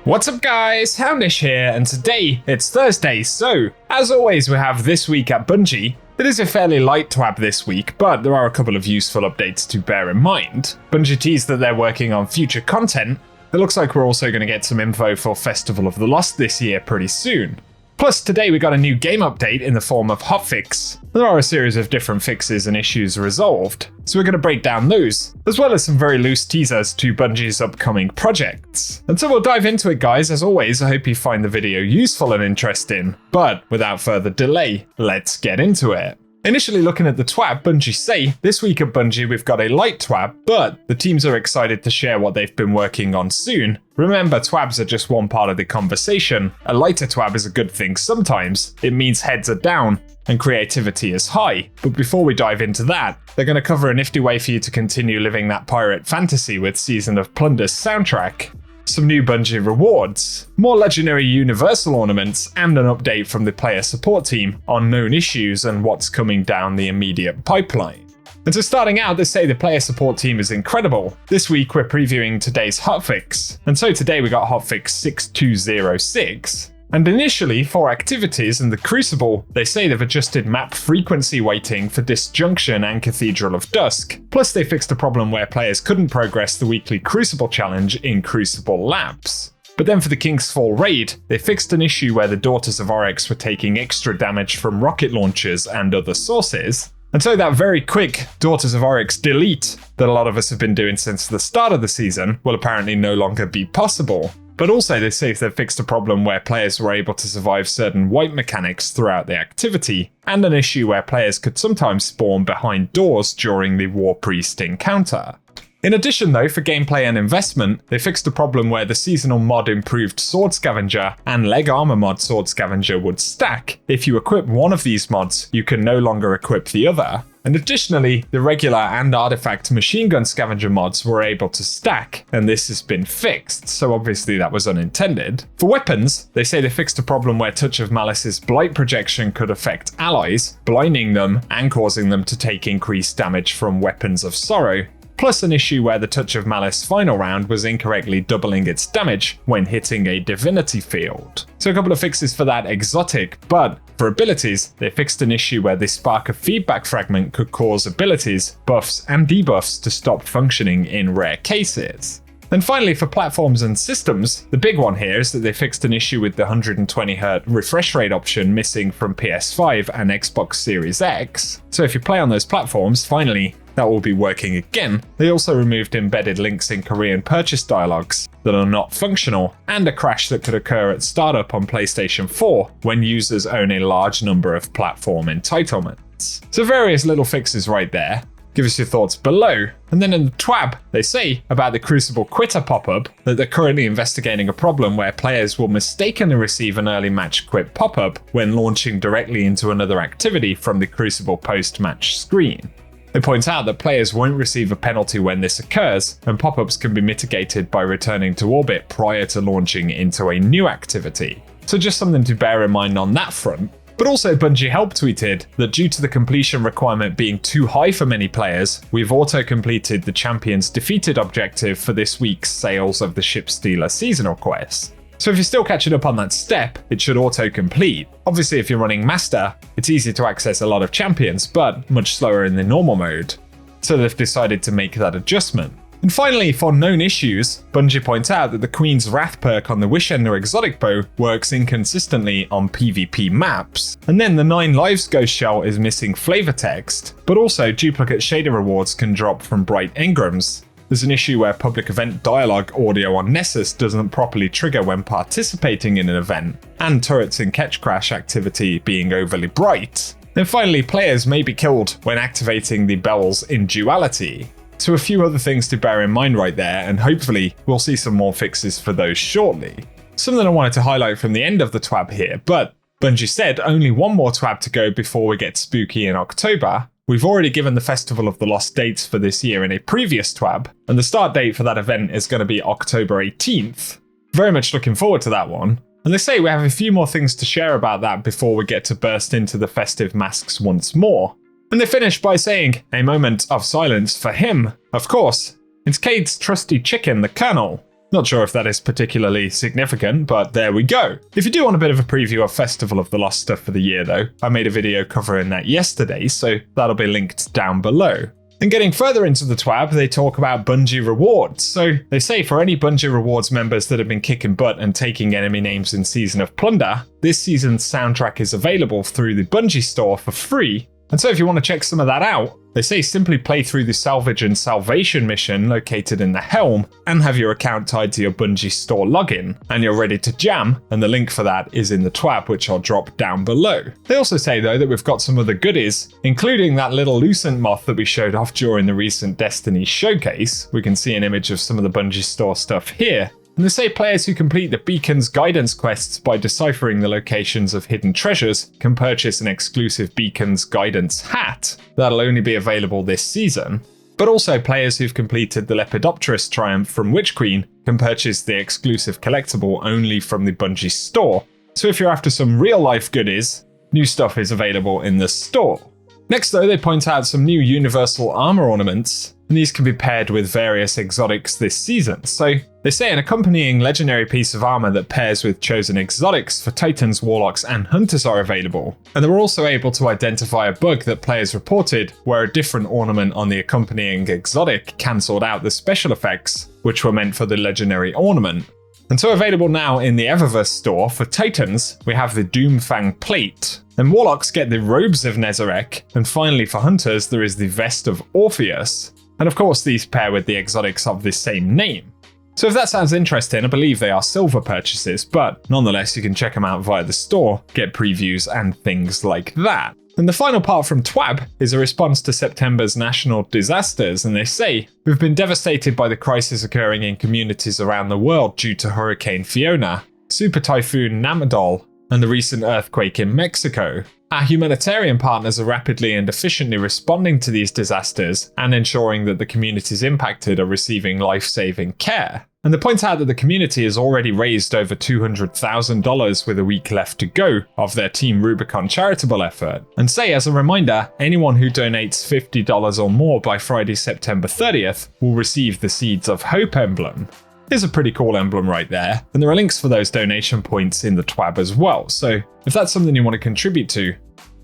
What's up guys, Houndish here, and today it's Thursday, so as always we have This Week at Bungie. It is a fairly light TWAB this week, but there are a couple of useful updates to bear in mind. Bungie teased that they're working on future content. It looks like we're also going to get some info for Festival of the Lost this year pretty soon. Plus today we got a new game update in the form of Hotfix. There are a series of different fixes and issues resolved, so we're going to break down those, as well as some very loose teasers to Bungie's upcoming projects. And so we'll dive into it guys. As always, I hope you find the video useful and interesting, but without further delay, let's get into it. Initially looking at the TWAB, Bungie say, this week at Bungie we've got a light TWAB, but the teams are excited to share what they've been working on soon. Remember, TWABs are just one part of the conversation. A lighter TWAB is a good thing sometimes. It means heads are down and creativity is high. But before we dive into that, they're going to cover a nifty way for you to continue living that pirate fantasy with Season of Plunder's soundtrack, some new Bungie rewards, more legendary universal ornaments, and an update from the player support team on known issues and what's coming down the immediate pipeline. And so starting out, they say the player support team is incredible. This week we're previewing today's hotfix, and so today we got hotfix 6206. And initially, for activities in the Crucible, they say they've adjusted map frequency weighting for Disjunction and Cathedral of Dusk. Plus they fixed a problem where players couldn't progress the weekly Crucible challenge in Crucible laps. But then for the King's Fall raid, they fixed an issue where the Daughters of Oryx were taking extra damage from rocket launchers and other sources. And so that very quick Daughters of Oryx delete that a lot of us have been doing since the start of the season will apparently no longer be possible. But also they say they've fixed a problem where players were able to survive certain wipe mechanics throughout the activity, and an issue where players could sometimes spawn behind doors during the War Priest encounter. In addition though, for gameplay and investment, they fixed a problem where the seasonal mod improved Sword Scavenger and leg armor mod Sword Scavenger would stack. If you equip one of these mods, you can no longer equip the other. And additionally, the regular and artifact machine gun scavenger mods were able to stack, and this has been fixed, so obviously that was unintended. For weapons, they say they fixed a problem where Touch of Malice's blight projection could affect allies, blinding them and causing them to take increased damage from weapons of sorrow. Plus an issue where the Touch of Malice final round was incorrectly doubling its damage when hitting a divinity field. So a couple of fixes for that exotic, but for abilities, they fixed an issue where the Spark of Feedback fragment could cause abilities, buffs and debuffs to stop functioning in rare cases. And finally, for platforms and systems, the big one here is that they fixed an issue with the 120Hz refresh rate option missing from PS5 and Xbox Series X. So if you play on those platforms, finally, that will be working again. They also removed embedded links in Korean purchase dialogues that are not functional, and a crash that could occur at startup on PlayStation 4 when users own a large number of platform entitlements. So various little fixes right there. Give us your thoughts below. And then in the TWAB, they say about the Crucible Quitter pop-up that they're currently investigating a problem where players will mistakenly receive an early match quit pop-up when launching directly into another activity from the Crucible post-match screen. They point out that players won't receive a penalty when this occurs, and pop-ups can be mitigated by returning to orbit prior to launching into a new activity. So just something to bear in mind on that front. But also Bungie Help tweeted that due to the completion requirement being too high for many players, we've auto-completed the Champions Defeated objective for this week's Sales of the Shipstealer seasonal quest. So if you're still catching up on that step, it should auto-complete. Obviously if you're running Master, it's easy to access a lot of champions, but much slower in the normal mode. So they've decided to make that adjustment. And finally, for known issues, Bungie points out that the Queen's Wrath perk on the Wishender exotic bow works inconsistently on PvP maps. And then the 9 Lives Ghost Shell is missing flavor text, but also duplicate shader rewards can drop from bright engrams. There's an issue where public event dialogue audio on Nessus doesn't properly trigger when participating in an event, and turrets in Catch Crash activity being overly bright. Then finally, players may be killed when activating the bells in Duality. So a few other things to bear in mind right there, and hopefully we'll see some more fixes for those shortly. Something I wanted to highlight from the end of the TWAB here, but Bungie said only one more TWAB to go before we get spooky in October. We've already given the Festival of the Lost dates for this year in a previous TWAB, and the start date for that event is going to be October 18th. Very much looking forward to that one. And they say we have a few more things to share about that before we get to burst into the festive masks once more. And they finish by saying, a moment of silence for him. Of course, it's Cade's trusty chicken, the Colonel. Not sure if that is particularly significant, but there we go. If you do want a bit of a preview of Festival of the Lost stuff for the year though, I made a video covering that yesterday, so that'll be linked down below. And getting further into the TWAB, they talk about Bungie rewards. So they say for any Bungie rewards members that have been kicking butt and taking enemy names in Season of Plunder, this season's soundtrack is available through the Bungie store for free. And so if you want to check some of that out, they say simply play through the Salvage and Salvation mission located in the Helm and have your account tied to your Bungie store login, and you're ready to jam, and the link for that is in the TWAB, which I'll drop down below. They also say though that we've got some other goodies, including that little Lucent moth that we showed off during the recent Destiny showcase. We can see an image of some of the Bungie store stuff here. And they say players who complete the Beacon's guidance quests by deciphering the locations of hidden treasures can purchase an exclusive Beacon's guidance hat that'll only be available this season. But also players who've completed the Lepidopterist Triumph from Witch Queen can purchase the exclusive collectible only from the Bungie store. So if you're after some real life goodies, new stuff is available in the store. Next though, they point out some new universal armor ornaments, and these can be paired with various exotics this season. So they say an accompanying legendary piece of armor that pairs with chosen exotics for Titans, Warlocks, and Hunters are available. And they were also able to identify a bug that players reported where a different ornament on the accompanying exotic cancelled out the special effects, which were meant for the legendary ornament. And so available now in the Eververse store, for Titans, we have the Doomfang plate. And Warlocks get the Robes of Nezarec, and finally for Hunters there is the Vest of Orpheus. And of course these pair with the exotics of the same name. So if that sounds interesting, I believe they are silver purchases, but nonetheless you can check them out via the store, get previews and things like that. And the final part from TWAB is a response to September's national disasters, and they say, "We've been devastated by the crisis occurring in communities around the world due to Hurricane Fiona, Super Typhoon Namadol, and the recent earthquake in Mexico. Our humanitarian partners are rapidly and efficiently responding to these disasters and ensuring that the communities impacted are receiving life-saving care." And they point out that the community has already raised over $200,000 with a week left to go of their Team Rubicon charitable effort. And say, as a reminder, anyone who donates $50 or more by Friday, September 30th will receive the Seeds of Hope emblem. It's a pretty cool emblem right there, and there are links for those donation points in the TWAB as well, so if that's something you want to contribute to,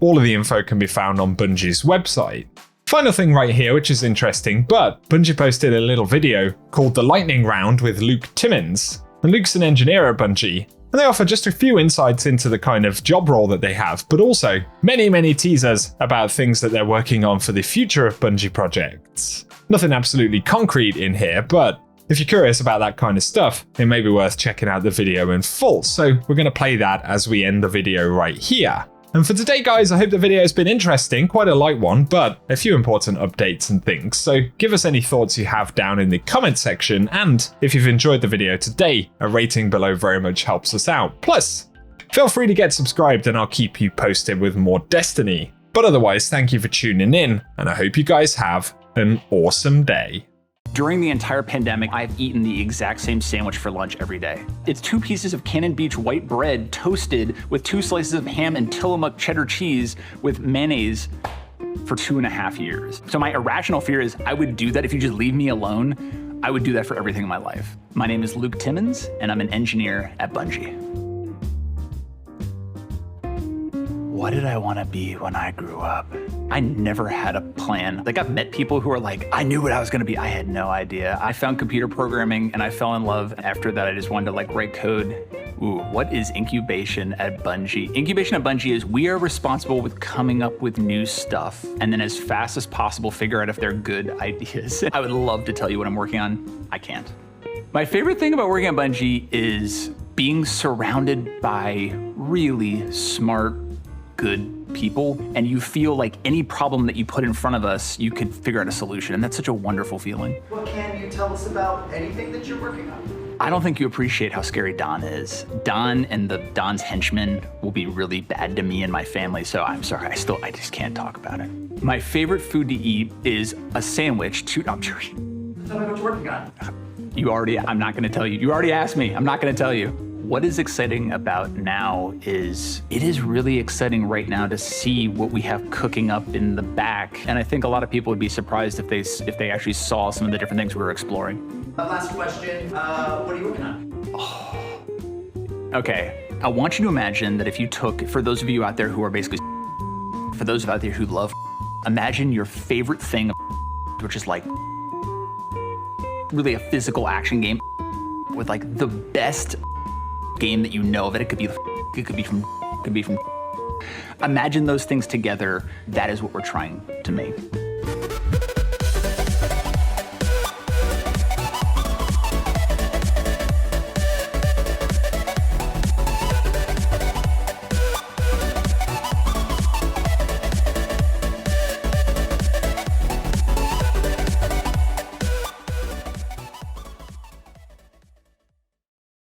all of the info can be found on Bungie's website. Final thing right here, which is interesting, but Bungie posted a little video called The Lightning Round with Luke Timmins, and Luke's an engineer at Bungie, and they offer just a few insights into the kind of job role that they have, but also many teasers about things that they're working on for the future of Bungie projects. Nothing absolutely concrete in here, but if you're curious about that kind of stuff, it may be worth checking out the video in full, so we're going to play that as we end the video right here. And for today guys, I hope the video has been interesting, quite a light one, but a few important updates and things, so give us any thoughts you have down in the comment section, and if you've enjoyed the video today, a rating below very much helps us out. Plus, feel free to get subscribed and I'll keep you posted with more Destiny. But otherwise, thank you for tuning in, and I hope you guys have an awesome day. During the entire pandemic, I've eaten the exact same sandwich for lunch every day. It's 2 pieces of Cannon Beach white bread toasted with 2 slices of ham and Tillamook cheddar cheese with mayonnaise for 2.5 years. So my irrational fear is I would do that if you just leave me alone. I would do that for everything in my life. My name is Luke Timmins, and I'm an engineer at Bungie. What did I want to be when I grew up? I never had a plan. Like, I've met people who are like, I knew what I was going to be. I had no idea. I found computer programming and I fell in love. After that, I just wanted to like write code. Ooh, what is incubation at Bungie? Incubation at Bungie is we are responsible with coming up with new stuff and then as fast as possible figure out if they're good ideas. I would love to tell you what I'm working on. I can't. My favorite thing about working at Bungie is being surrounded by really smart, good people, and you feel like any problem that you put in front of us, you could figure out a solution, and that's such a wonderful feeling. What can you tell us about anything that you're working on? I don't think you appreciate how scary Don is. Don and Don's henchmen will be really bad to me and my family, so I'm sorry, I just can't talk about it. My favorite food to eat is a sandwich to, I'm joking. Tell me what you're working on. I'm not gonna tell you. You already asked me, I'm not gonna tell you. What is exciting about now is it is really exciting right now to see what we have cooking up in the back. And I think a lot of people would be surprised if they actually saw some of the different things we were exploring. Last question, what are you working on? Okay, I want you to imagine that if you took, for those of you out there who are basically, for those out there who love, imagine your favorite thing, which is like really a physical action game with like the best game that you know of it. It could be from. Imagine those things together. That is what we're trying to make.